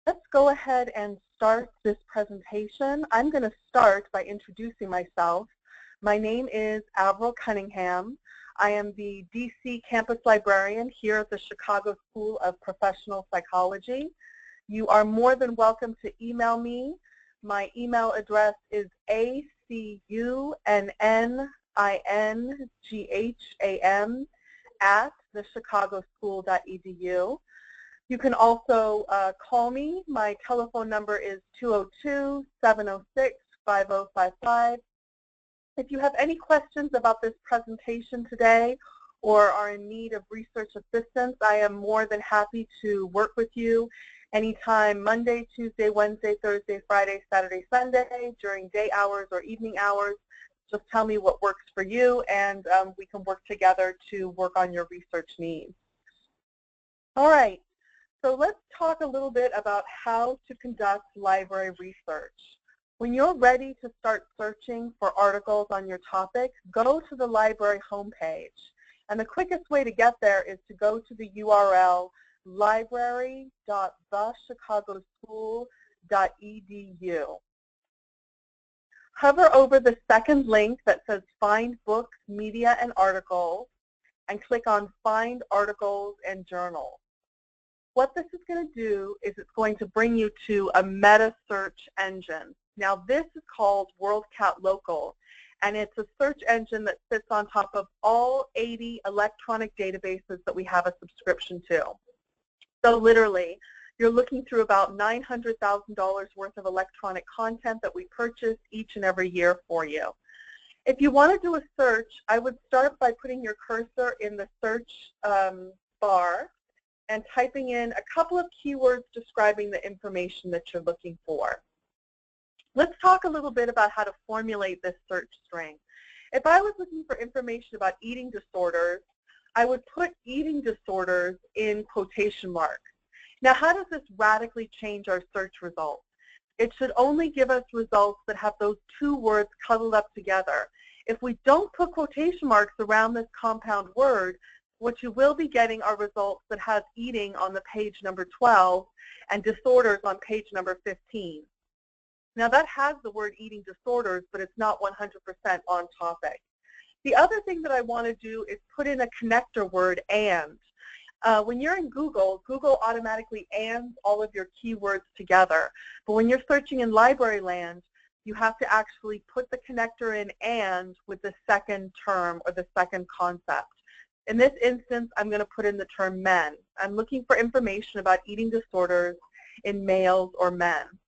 Let's go ahead and start this presentation. I'm going to start by introducing myself. My name is Avril Cunningham. I am the DC campus librarian here at the Chicago School of Professional Psychology. You are more than welcome to email me. My email address is acunngham@thechicagoschool.edu. You can also call me. My telephone number is 202-706-5055. If you have any questions about this presentation today or are in need of research assistance, I am more than happy to work with you anytime Monday, Tuesday, Wednesday, Thursday, Friday, Saturday, Sunday, during day hours or evening hours. Just tell me what works for you, and we can work together to work on your research needs. All right. So let's talk a little bit about how to conduct library research. When you're ready to start searching for articles on your topic, go to the library homepage. And the quickest way to get there is to go to the URL library.thechicagoschool.edu. Hover over the second link that says Find Books, Media, and Articles, and click on Find Articles and Journals. What this is going to do is it's going to bring you to a meta search engine. Now this is called WorldCat Local, and it's a search engine that sits on top of all 80 electronic databases that we have a subscription to. So literally, you're looking through about $900,000 worth of electronic content that we purchase each and every year for you. If you want to do a search, I would start by putting your cursor in the search bar and typing in a couple of keywords describing the information that you're looking for. Let's talk a little bit about how to formulate this search string. If I was looking for information about eating disorders, I would put eating disorders in quotation marks. Now, how does this radically change our search results? It should only give us results that have those two words cuddled up together. If we don't put quotation marks around this compound word, what you will be getting are results that have eating on the page number 12 and disorders on page number 15. Now that has the word eating disorders, but it's not 100% on topic. The other thing that I want to do is put in a connector word, and. When you're in Google, Google automatically ands all of your keywords together. But when you're searching in library land, you have to actually put the connector in and with the second term or the second concept. In this instance, I'm going to put in the term men. I'm looking for information about eating disorders in males or men.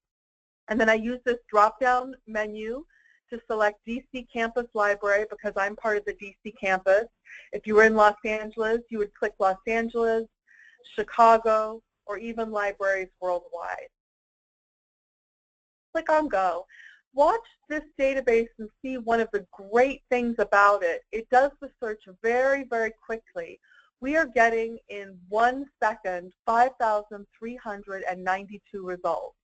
And then I use this drop-down menu to select DC Campus Library because I'm part of the DC campus. If you were in Los Angeles, you would click Los Angeles, Chicago, or even libraries worldwide. Click on Go. Watch this database and see one of the great things about it. It does the search very, very quickly. We are getting in 1 second 5,392 results.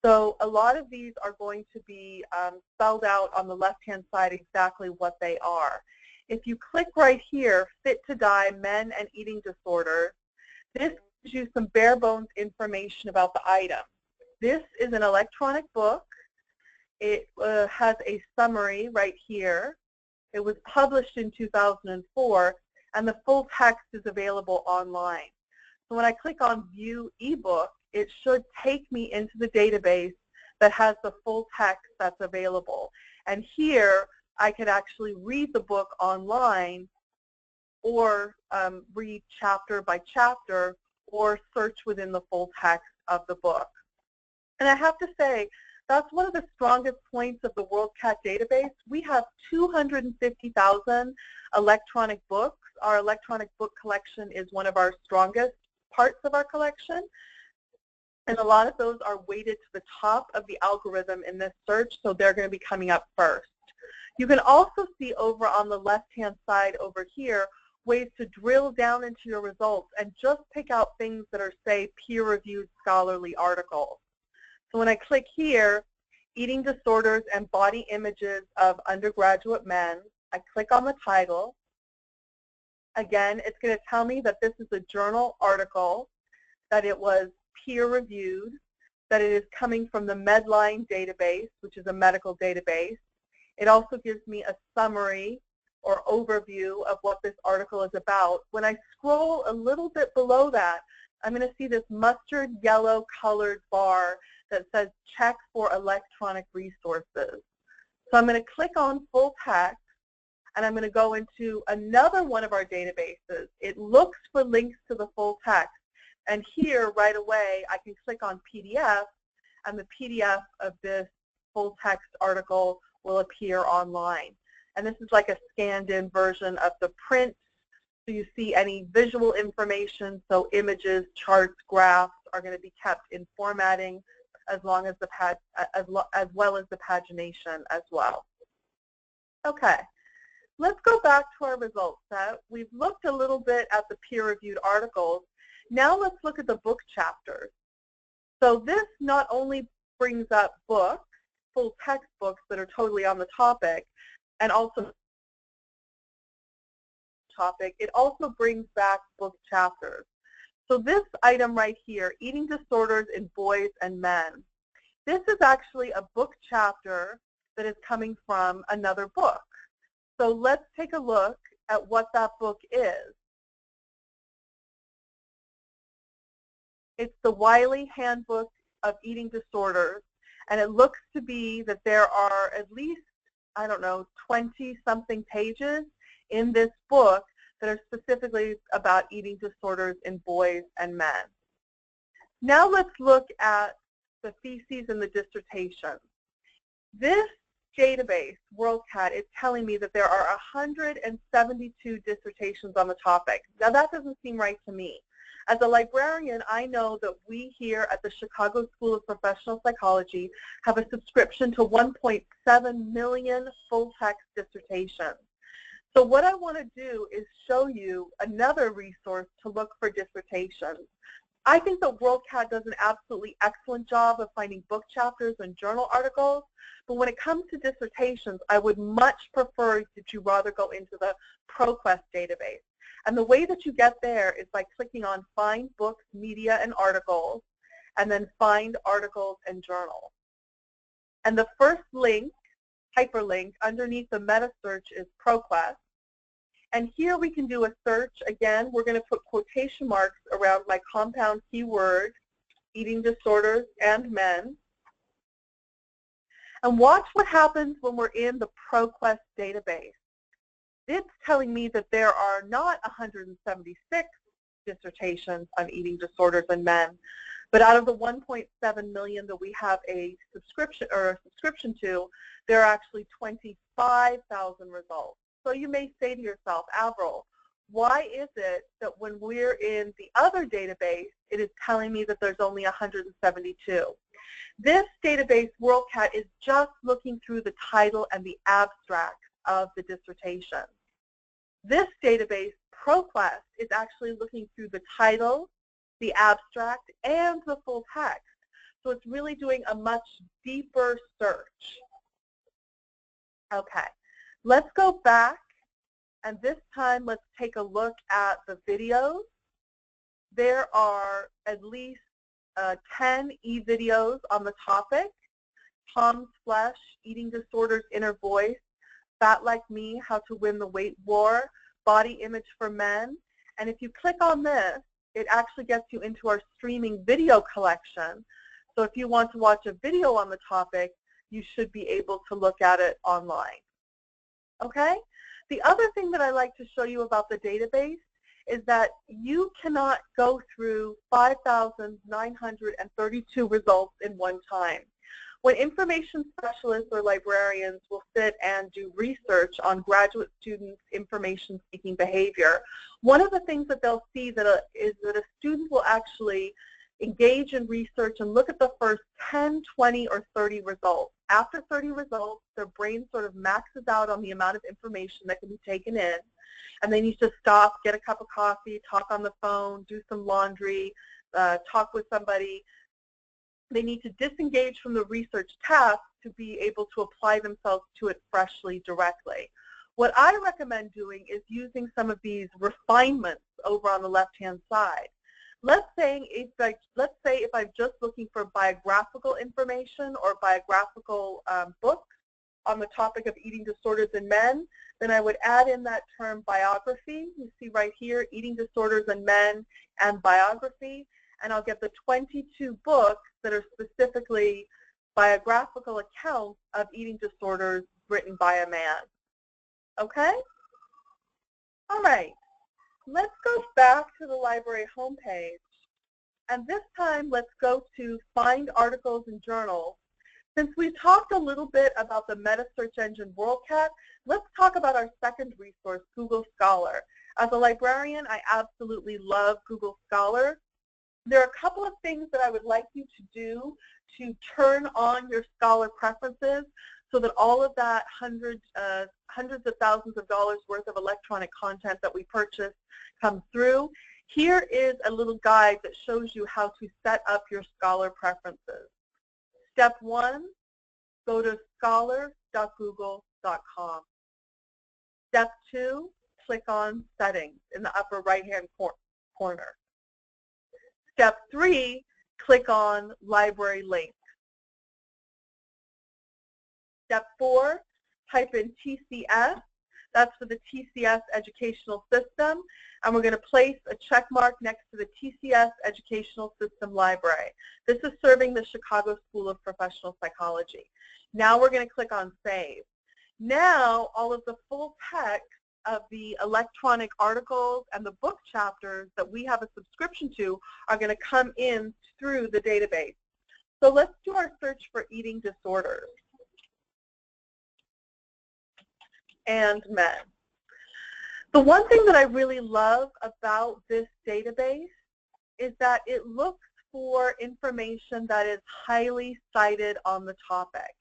So a lot of these are going to be spelled out on the left-hand side exactly what they are. If you click right here, Fit to Die, Men and Eating Disorders, this gives you some bare bones information about the item. This is an electronic book. It has a summary right here. It was published in 2004, and the full text is available online. So when I click on View eBook, it should take me into the database that has the full text that's available. And here, I could actually read the book online or read chapter by chapter or search within the full text of the book. And I have to say, that's one of the strongest points of the WorldCat database. We have 250,000 electronic books. Our electronic book collection is one of our strongest parts of our collection. And a lot of those are weighted to the top of the algorithm in this search, so they're going to be coming up first. You can also see over on the left-hand side over here ways to drill down into your results and just pick out things that are, say, peer-reviewed scholarly articles. So when I click here, Eating Disorders and Body Images of Undergraduate Men, I click on the title. Again, it's going to tell me that this is a journal article, that it was peer-reviewed, that it is coming from the Medline database, which is a medical database. It also gives me a summary or overview of what this article is about. When I scroll a little bit below that, I'm going to see this mustard yellow colored bar that says check for electronic resources. So I'm going to click on full text, and I'm going to go into another one of our databases. It looks for links to the full text. And here, right away, I can click on PDF, and the PDF of this full text article will appear online. And this is like a scanned-in version of the print, so you see any visual information, so images, charts, graphs are going to be kept in formatting, as well as the pagination as well. Okay, let's go back to our results set. We've looked a little bit at the peer-reviewed articles. Now let's look at the book chapters. So this not only brings up books, full text books that are totally on the topic, and also it also brings back book chapters. So this item right here, eating disorders in boys and men, this is actually a book chapter that is coming from another book. So let's take a look at what that book is. It's the Wiley Handbook of Eating Disorders, and it looks to be that there are at least, I don't know, 20-something pages in this book that are specifically about eating disorders in boys and men. Now let's look at the theses and the dissertations. This database, WorldCat, is telling me that there are 172 dissertations on the topic. Now that doesn't seem right to me. As a librarian, I know that we here at the Chicago School of Professional Psychology have a subscription to 1.7 million full-text dissertations. So what I want to do is show you another resource to look for dissertations. I think that WorldCat does an absolutely excellent job of finding book chapters and journal articles, but when it comes to dissertations, I would much prefer that you rather go into the ProQuest database. And the way that you get there is by clicking on Find Books, Media, and Articles, and then Find Articles and Journals. And the first link, hyperlink, underneath the meta search is ProQuest. And here we can do a search. Again, we're going to put quotation marks around my compound keyword, eating disorders and men. And watch what happens when we're in the ProQuest database. It's telling me that there are not 176 dissertations on eating disorders in men, but out of the 1.7 million that we have a subscription to, there are actually 25,000 results. So you may say to yourself, Avril, why is it that when we're in the other database, it is telling me that there's only 172? This database, WorldCat, is just looking through the title and the abstract of the dissertation. This database, ProQuest, is actually looking through the title, the abstract, and the full text. So it's really doing a much deeper search. Okay, let's go back, and this time let's take a look at the videos. There are at least 10 e-videos on the topic: Tom's Flesh, Eating Disorders, Inner Voice, Fat Like Me, How to Win the Weight War, Body Image for Men. And if you click on this, it actually gets you into our streaming video collection. So if you want to watch a video on the topic, you should be able to look at it online. Okay? The other thing that I like to show you about the database is that you cannot go through 5,932 results in one time. When information specialists or librarians will sit and do research on graduate students' information-seeking behavior, one of the things that they'll see is that a student will actually engage in research and look at the first 10, 20, or 30 results. After 30 results, their brain sort of maxes out on the amount of information that can be taken in, and they need to stop, get a cup of coffee, talk on the phone, do some laundry, talk with somebody. They need to disengage from the research task to be able to apply themselves to it freshly, directly. What I recommend doing is using some of these refinements over on the left-hand side. Let's say if I'm just looking for biographical information or biographical books on the topic of eating disorders in men, then I would add in that term biography. You see right here, eating disorders in men and biography, and I'll get the 22 books that are specifically biographical accounts of eating disorders written by a man. Okay? All right. Let's go back to the library homepage. And this time, let's go to Find Articles and Journals. Since we talked a little bit about the meta search engine WorldCat, let's talk about our second resource, Google Scholar. As a librarian, I absolutely love Google Scholar. There are a couple of things that I would like you to do to turn on your Scholar preferences so that all of that hundreds of thousands of dollars worth of electronic content that we purchase comes through. Here is a little guide that shows you how to set up your Scholar preferences. Step 1, go to scholar.google.com. Step 2, click on Settings in the upper right-hand corner. Step 3, click on Library Link. Step 4, type in TCS. That's for the TCS Educational System. And we're going to place a check mark next to the TCS Educational System Library. This is serving the Chicago School of Professional Psychology. Now we're going to click on Save. Now all of the full text of the electronic articles and the book chapters that we have a subscription to are going to come in through the database. So let's do our search for eating disorders and men. The one thing that I really love about this database is that it looks for information that is highly cited on the topic.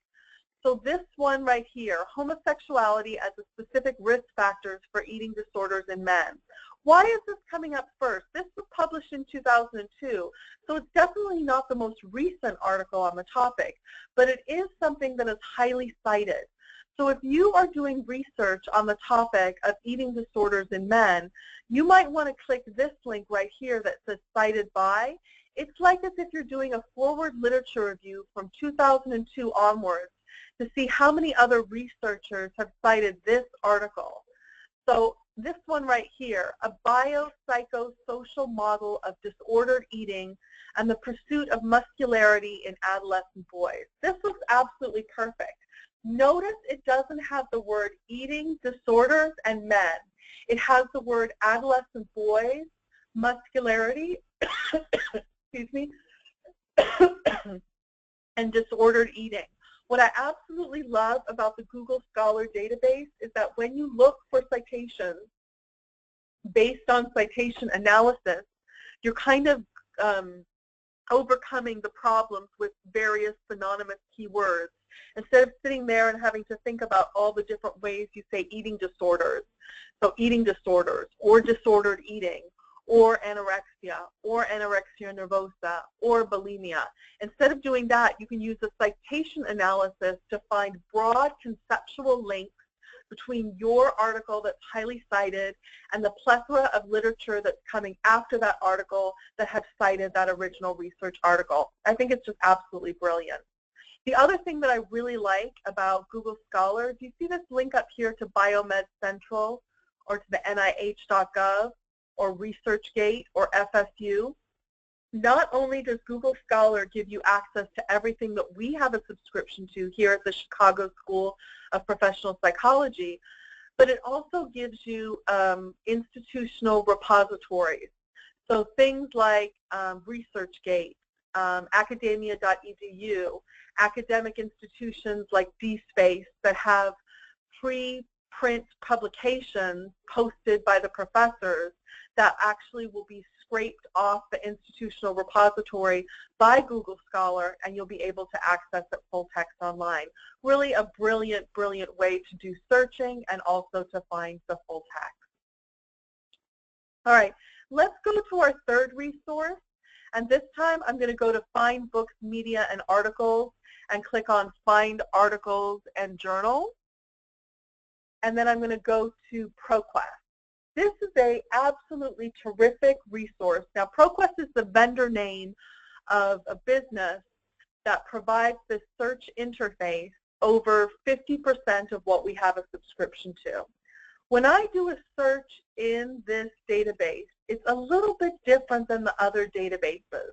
So this one right here, homosexuality as a specific risk factors for eating disorders in men. Why is this coming up first? This was published in 2002, so it's definitely not the most recent article on the topic, but it is something that is highly cited. So if you are doing research on the topic of eating disorders in men, you might want to click this link right here that says Cited By. It's like as if you're doing a forward literature review from 2002 onwards to see how many other researchers have cited this article. So this one right here, a biopsychosocial model of disordered eating and the pursuit of muscularity in adolescent boys. This looks absolutely perfect. Notice it doesn't have the word eating disorders and men. It has the word adolescent boys, muscularity, excuse me, and disordered eating. What I absolutely love about the Google Scholar database is that when you look for citations based on citation analysis, you're kind of overcoming the problems with various synonymous keywords. Instead of sitting there and having to think about all the different ways you say eating disorders, so eating disorders or disordered eating or anorexia nervosa or bulimia. Instead of doing that, you can use the citation analysis to find broad conceptual links between your article that's highly cited and the plethora of literature that's coming after that article that have cited that original research article. I think it's just absolutely brilliant. The other thing that I really like about Google Scholar, do you see this link up here to Biomed Central or to the NIH.gov or ResearchGate or FSU? Not only does Google Scholar give you access to everything that we have a subscription to here at the Chicago School of Professional Psychology, but it also gives you institutional repositories. So things like ResearchGate, academia.edu, academic institutions like DSpace that have pre-print publications posted by the professors that actually will be scraped off the institutional repository by Google Scholar, and you'll be able to access it full text online. Really a brilliant, brilliant way to do searching and also to find the full text. All right, let's go to our third resource. And this time I'm going to go to Find Books, Media, and Articles and click on Find Articles and Journals. And then I'm going to go to ProQuest. This is a absolutely terrific resource. Now, ProQuest is the vendor name of a business that provides this search interface over 50% of what we have a subscription to. When I do a search in this database, it's a little bit different than the other databases.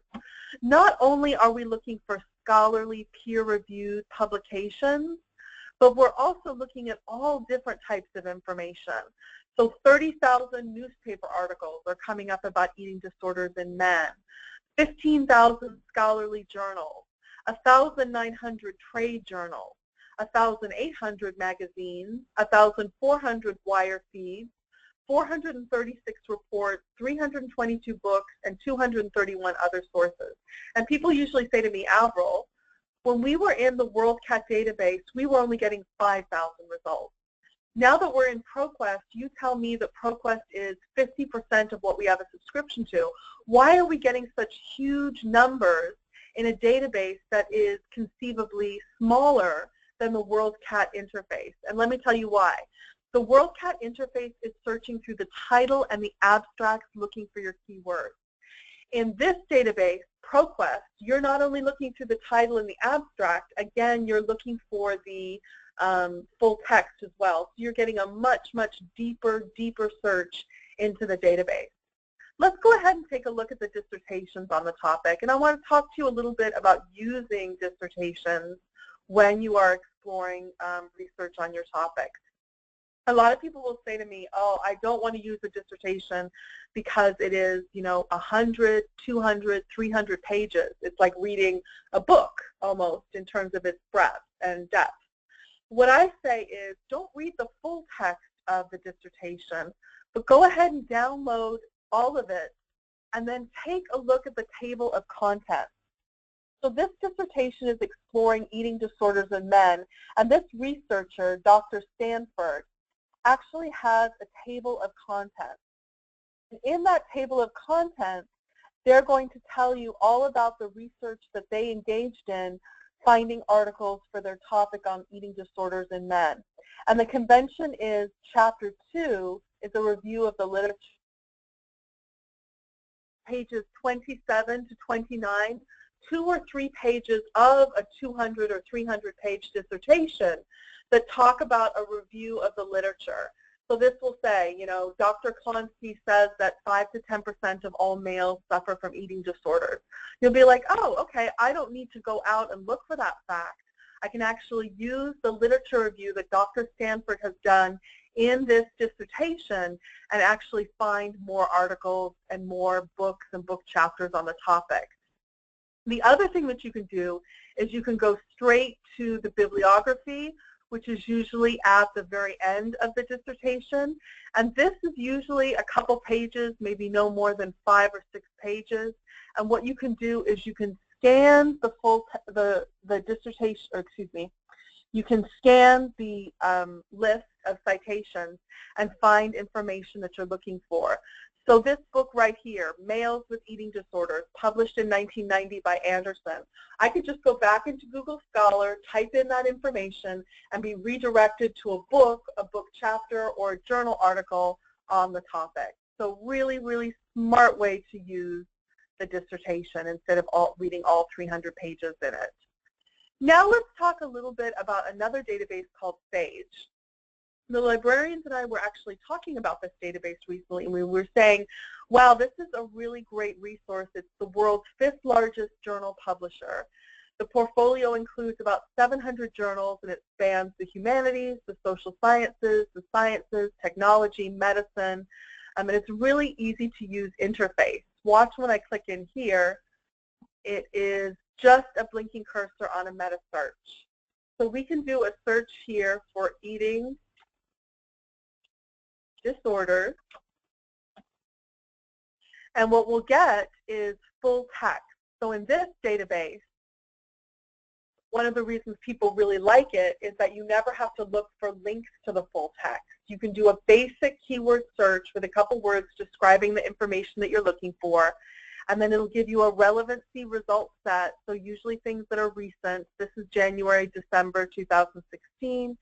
Not only are we looking for scholarly, peer-reviewed publications, but we're also looking at all different types of information. So 30,000 newspaper articles are coming up about eating disorders in men, 15,000 scholarly journals, 1,900 trade journals, 1,800 magazines, 1,400 wire feeds, 436 reports, 322 books, and 231 other sources. And people usually say to me, Avril, when we were in the WorldCat database, we were only getting 5,000 results. Now that we're in ProQuest, you tell me that ProQuest is 50% of what we have a subscription to. Why are we getting such huge numbers in a database that is conceivably smaller than the WorldCat interface? And let me tell you why. The WorldCat interface is searching through the title and the abstracts looking for your keywords. In this database, ProQuest, you're not only looking through the title and the abstract, again, you're looking for the full text as well. So you're getting a much, much deeper search into the database. Let's go ahead and take a look at the dissertations on the topic. And I want to talk to you a little bit about using dissertations when you are exploring research on your topic. A lot of people will say to me, oh, I don't want to use a dissertation because it is, 100, 200, 300 pages. It's like reading a book almost in terms of its breadth and depth. What I say is don't read the full text of the dissertation, but go ahead and download all of it and then take a look at the table of contents. So this dissertation is exploring eating disorders in men, and this researcher, Dr. Stanford, actually has a table of contents. And in that table of contents, they're going to tell you all about the research that they engaged in finding articles for their topic on eating disorders in men. And the convention is Chapter 2 is a review of the literature. Pages 27 to 29, 2 or 3 pages of a 200 or 300 page dissertation that talk about a review of the literature. So this will say, Dr. Klonsky says that 5 to 10% of all males suffer from eating disorders. You'll be like, oh, okay, I don't need to go out and look for that fact. I can actually use the literature review that Dr. Stanford has done in this dissertation and actually find more articles and more books and book chapters on the topic. The other thing that you can do is you can go straight to the bibliography, which is usually at the very end of the dissertation. And this is usually a couple pages, maybe no more than 5 or 6 pages. And what you can do is you can scan the full, the dissertation, or excuse me, you can scan the list of citations and find information that you're looking for. So this book right here, Males with Eating Disorders, published in 1990 by Anderson. I could just go back into Google Scholar, type in that information, and be redirected to a book chapter, or a journal article on the topic. So really, really smart way to use the dissertation instead of reading all 300 pages in it. Now let's talk a little bit about another database called SAGE. The librarians and I were actually talking about this database recently, and we were saying, wow, this is a really great resource. It's the world's 5th largest journal publisher. The portfolio includes about 700 journals, and it spans the humanities, the social sciences, technology, medicine, and it's a really easy to use interface. Watch when I click in here. It is just a blinking cursor on a meta search. So we can do a search here for eating disorders, and what we'll get is full text. So in this database, one of the reasons people really like it is that you never have to look for links to the full text. You can do a basic keyword search with a couple words describing the information that you're looking for, and then it'll give you a relevancy result set, so usually things that are recent. This is January, December 2016.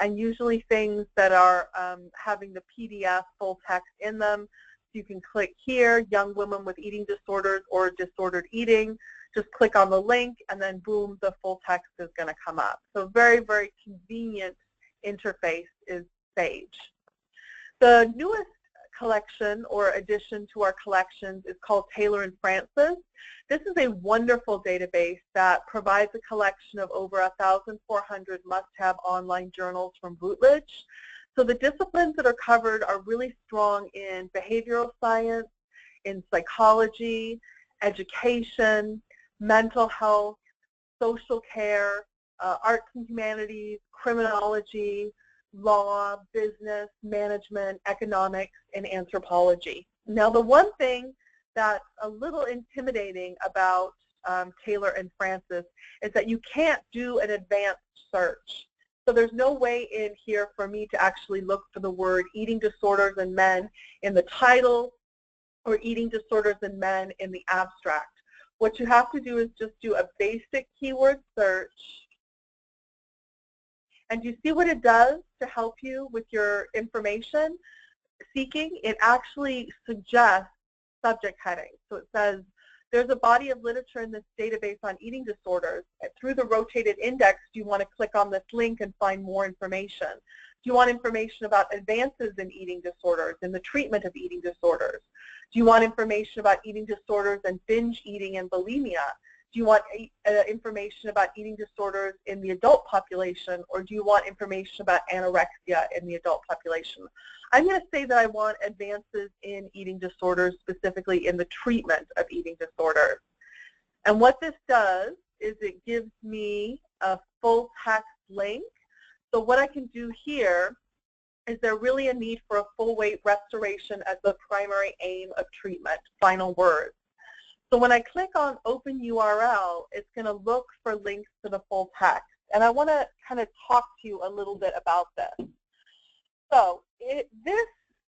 and usually things that are having the PDF full text in them. You can click here, young women with eating disorders or disordered eating. Just click on the link, and then boom, the full text is going to come up. So very, very convenient interface is Sage. The newest collection or addition to our collections is called Taylor and Francis. This is a wonderful database that provides a collection of over 1,400 must-have online journals from Routledge. So the disciplines that are covered are really strong in behavioral science, in psychology, education, mental health, social care, arts and humanities, criminology, law, business, management, economics, and anthropology. Now, the one thing that's a little intimidating about Taylor and Francis is that you can't do an advanced search. So there's no way in here for me to actually look for the word eating disorders in men in the title or eating disorders in men in the abstract. What you have to do is just do a basic keyword search. And you see what it does to help you with your information seeking? It actually suggests subject headings. So it says, there's a body of literature in this database on eating disorders. Through the rotated index, do you want to click on this link and find more information? Do you want information about advances in eating disorders, in the treatment of eating disorders? Do you want information about eating disorders and binge eating and bulimia? Do you want information about eating disorders in the adult population, or do you want information about anorexia in the adult population? I'm going to say that I want advances in eating disorders, specifically in the treatment of eating disorders. And what this does is it gives me a full text link. So what I can do here is there really a need for a full weight restoration as the primary aim of treatment, final words. So when I click on Open URL, it's going to look for links to the full text. And I want to kind of talk to you a little bit about this. So this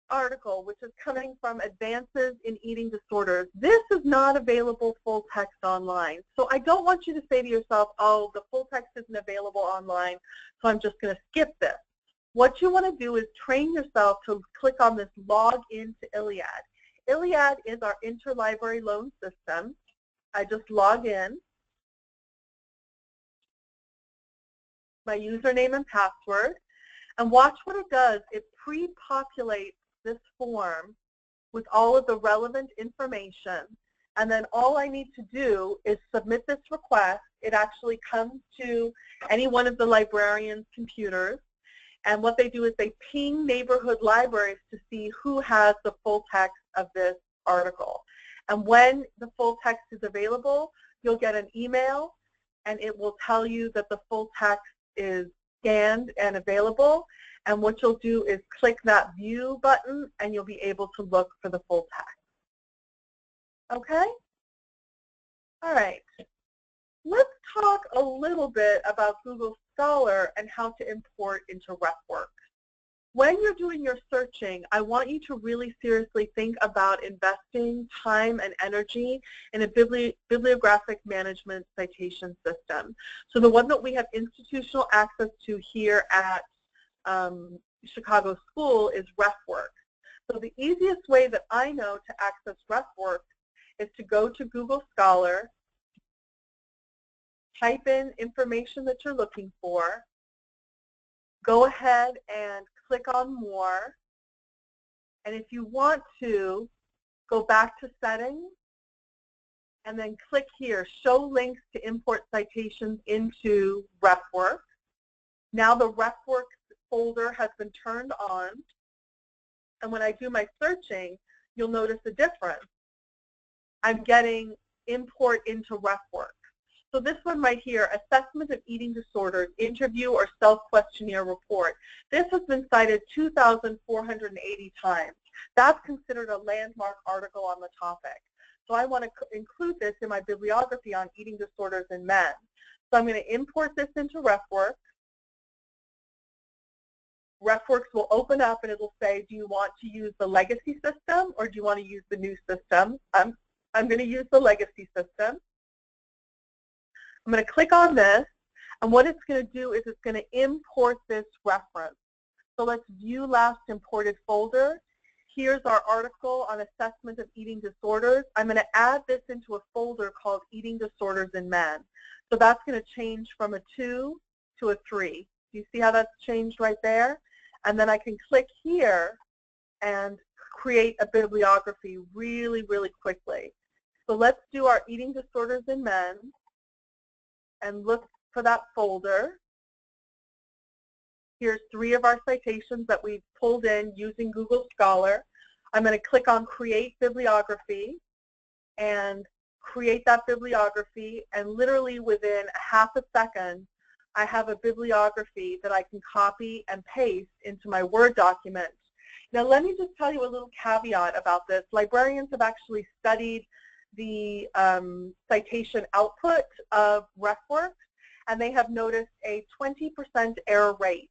article, which is coming from Advances in Eating Disorders, this is not available full text online. So I don't want you to say to yourself, oh, the full text isn't available online, so I'm just going to skip this. What you want to do is train yourself to click on this log into ILLiad. ILLiad is our interlibrary loan system. I just log in, my username and password, and watch what it does. It pre-populates this form with all of the relevant information, and then all I need to do is submit this request. It actually comes to any one of the librarians' computers, and what they do is they ping neighborhood libraries to see who has the full text of this article. And when the full text is available, you'll get an email, and it will tell you that the full text is scanned and available. And what you'll do is click that View button, and you'll be able to look for the full text. Okay? All right. Let's talk a little bit about Google Scholar and how to import into RefWorks. When you're doing your searching, I want you to really seriously think about investing time and energy in a bibliographic management citation system. So the one that we have institutional access to here at Chicago School is RefWorks. So the easiest way that I know to access RefWorks is to go to Google Scholar, type in information that you're looking for, go ahead and click on More, and if you want to, go back to Settings, and then click here, Show Links to Import Citations into RefWorks. Now the RefWorks folder has been turned on, and when I do my searching, you'll notice a difference. I'm getting Import into RefWorks. So this one right here, Assessment of Eating Disorders, Interview or Self-Questionnaire Report. This has been cited 2,480 times. That's considered a landmark article on the topic. So I want to include this in my bibliography on eating disorders in men. So I'm going to import this into RefWorks. RefWorks will open up and it will say, do you want to use the legacy system or do you want to use the new system? I'm going to use the legacy system. I'm going to click on this, And what it's going to do is it's going to import this reference. So let's view last imported folder. Here's our article on assessment of eating disorders. I'm going to add this into a folder called Eating Disorders in Men. So that's going to change from a 2 to a 3. Do you see how that's changed right there? And then I can click here and create a bibliography really, really quickly. So let's do our Eating Disorders in Men and look for that folder. Here's 3 of our citations that we've pulled in using Google Scholar. I'm going to click on Create Bibliography and create that bibliography, and literally within a half a second, I have a bibliography that I can copy and paste into my Word document. Now let me just tell you a little caveat about this. Librarians have actually studied the citation output of RefWorks, and they have noticed a 20% error rate.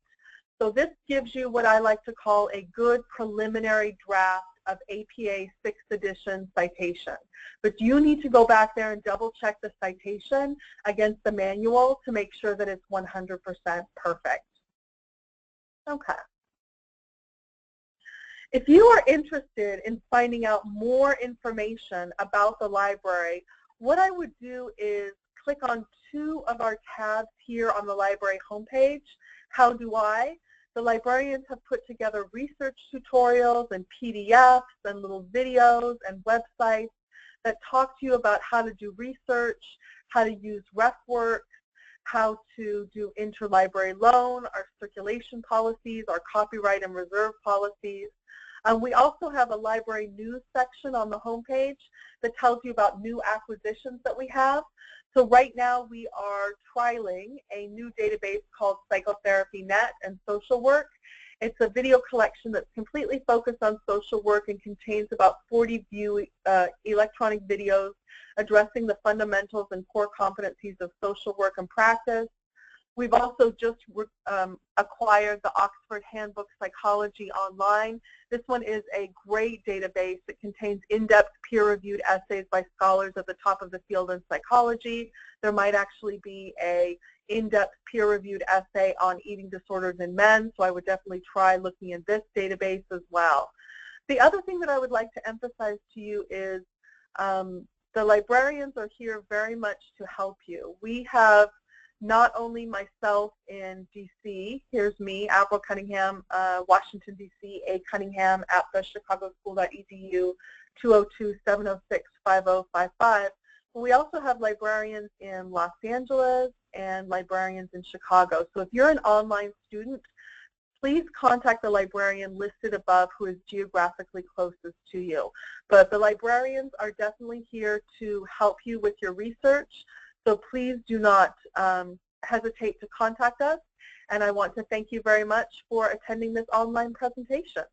So this gives you what I like to call a good preliminary draft of APA 6th edition citation. But you need to go back there and double check the citation against the manual to make sure that it's 100% perfect. Okay. If you are interested in finding out more information about the library, what I would do is click on 2 of our tabs here on the library homepage. How do I? The librarians have put together research tutorials and PDFs and little videos and websites that talk to you about how to do research, how to use RefWorks, how to do interlibrary loan, our circulation policies, our copyright and reserve policies. We also have a library news section on the homepage that tells you about new acquisitions that we have. So right now we are trialing a new database called Psychotherapy Net and Social Work. It's a video collection that's completely focused on social work and contains about 40 electronic videos addressing the fundamentals and core competencies of social work and practice. We've also just acquired the Oxford Handbook Psychology Online. This one is a great database. It contains in-depth peer-reviewed essays by scholars at the top of the field in psychology. There might actually be an in-depth peer-reviewed essay on eating disorders in men, so I would definitely try looking in this database as well. The other thing that I would like to emphasize to you is the librarians are here very much to help you. We have not only myself in DC, here's me, Avril Cunningham, Washington, DC, A. Cunningham at thechicagoschool.edu, 202-706-5055. But we also have librarians in Los Angeles and librarians in Chicago. So if you're an online student, please contact the librarian listed above who is geographically closest to you. But the librarians are definitely here to help you with your research. So please do not hesitate to contact us, and I want to thank you very much for attending this online presentation.